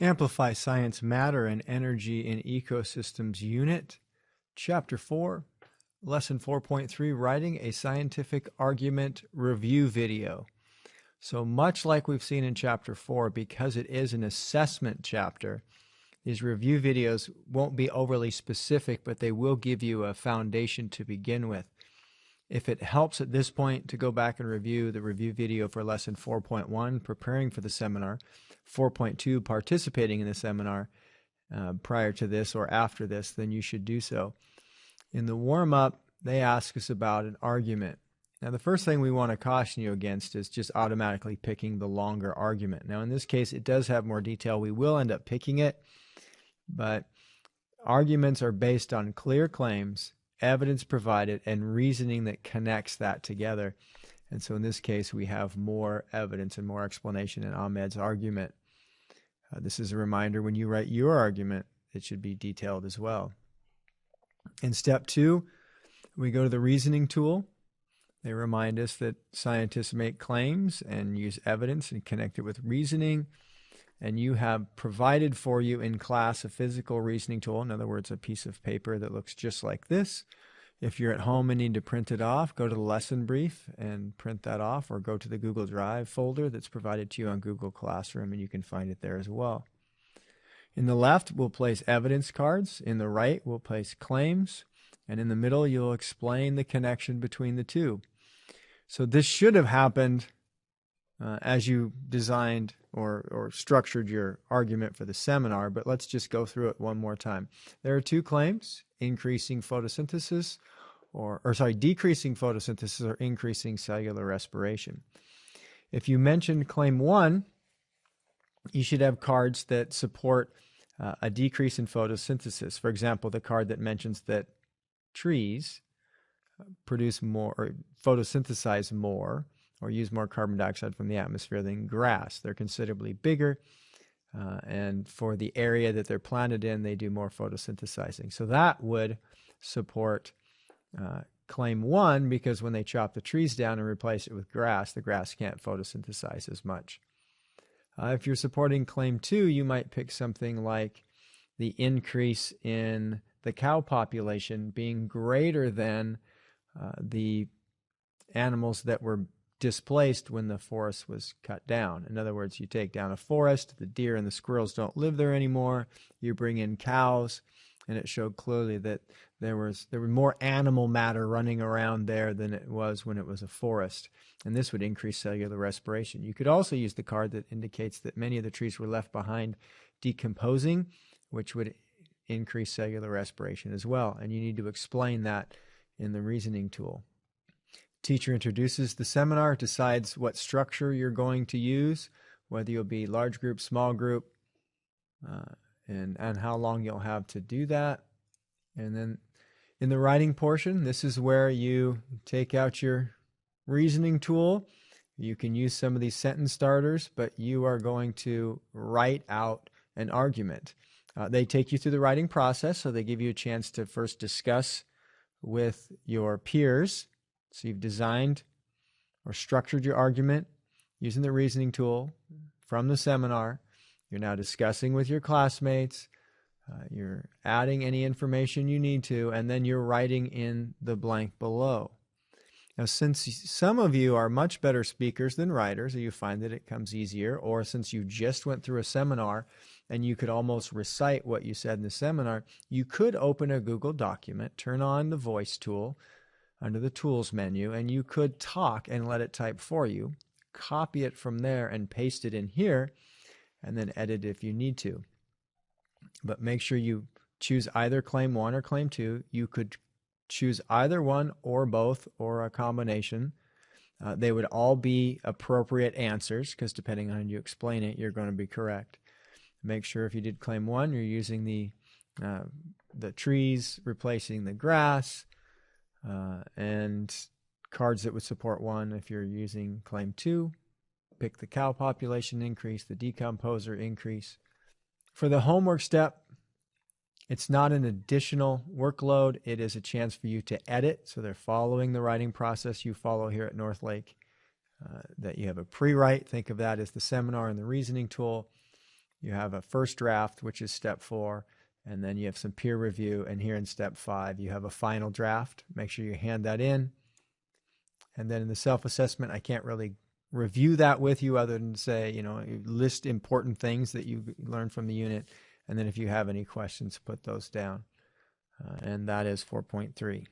Amplify Science Matter and Energy in Ecosystems Unit, Chapter 4, Lesson 4.3, Writing a Scientific Argument Review Video. So much like we've seen in Chapter 4, because it is an assessment chapter, these review videos won't be overly specific, but they will give you a foundation to begin with. If it helps at this point to go back and review the review video for Lesson 4.1, preparing for the seminar, 4.2, participating in the seminar prior to this or after this, then you should do so. In the warm-up, they ask us about an argument. Now, the first thing we want to caution you against is just automatically picking the longer argument. Now, in this case, it does have more detail. We will end up picking it, but arguments are based on clear claims, evidence provided, and reasoning that connects that together. And so in this case, we have more evidence and more explanation in Ahmed's argument. This is a reminder, when you write your argument, it should be detailed as well. In step 2, we go to the reasoning tool. They remind us that scientists make claims and use evidence and connect it with reasoning. And you have provided for you in class a physical reasoning tool, in other words, a piece of paper that looks just like this. If you're at home and need to print it off, go to the lesson brief and print that off, or go to the Google Drive folder that's provided to you on Google Classroom, and you can find it there as well. In the left, we'll place evidence cards. In the right, we'll place claims. And in the middle, you'll explain the connection between the two. So this should have happened as you designed or structured your argument for the seminar, but let's just go through it one more time. There are two claims: decreasing photosynthesis or increasing cellular respiration. If you mentioned claim 1, you should have cards that support a decrease in photosynthesis. For example, the card that mentions that trees produce more or photosynthesize more or use more carbon dioxide from the atmosphere than grass. They're considerably bigger, and for the area that they're planted in, they do more photosynthesizing. So that would support claim 1, because when they chop the trees down and replace it with grass, the grass can't photosynthesize as much. If you're supporting claim 2, you might pick something like the increase in the cow population being greater than the animals that were displaced when the forest was cut down. In other words, you take down a forest, the deer and the squirrels don't live there anymore, you bring in cows, and it showed clearly that there was more animal matter running around there than it was when it was a forest. And this would increase cellular respiration. You could also use the card that indicates that many of the trees were left behind decomposing, which would increase cellular respiration as well. And you need to explain that in the reasoning tool. Teacher introduces the seminar, decides what structure you're going to use, whether you'll be large group, small group, and how long you'll have to do that. And then in the writing portion, this is where you take out your reasoning tool. You can use some of these sentence starters, but you are going to write out an argument. They take you through the writing process, so they give you a chance to first discuss with your peers. So you've designed or structured your argument using the reasoning tool from the seminar. You're now discussing with your classmates. You're adding any information you need to, and then you're writing in the blank below. Now, since some of you are much better speakers than writers, or you find that it comes easier, or since you just went through a seminar and you could almost recite what you said in the seminar, you could open a Google document, turn on the voice tool under the tools menu, and you could talk and let it type for you, copy it from there and paste it in here, and then edit if you need to. But make sure you choose either claim 1 or claim 2. You could choose either one or both or a combination. They would all be appropriate answers, because depending on how you explain it, you're going to be correct. Make sure if you did claim 1, you're using the trees replacing the grass, and cards that would support 1. If you're using claim 2, pick the cow population increase, the decomposer increase. For the homework step, it's not an additional workload. It is a chance for you to edit. So they're following the writing process you follow here at Northlake, that you have a pre-write. Think of that as the seminar and the reasoning tool. You have a first draft, which is step 4, and then you have some peer review, and here in step 5 you have a final draft. Make sure you hand that in. And then in the self-assessment, I can't really review that with you other than say, you list important things that you learned from the unit, and then if you have any questions, put those down. And that is 4.3.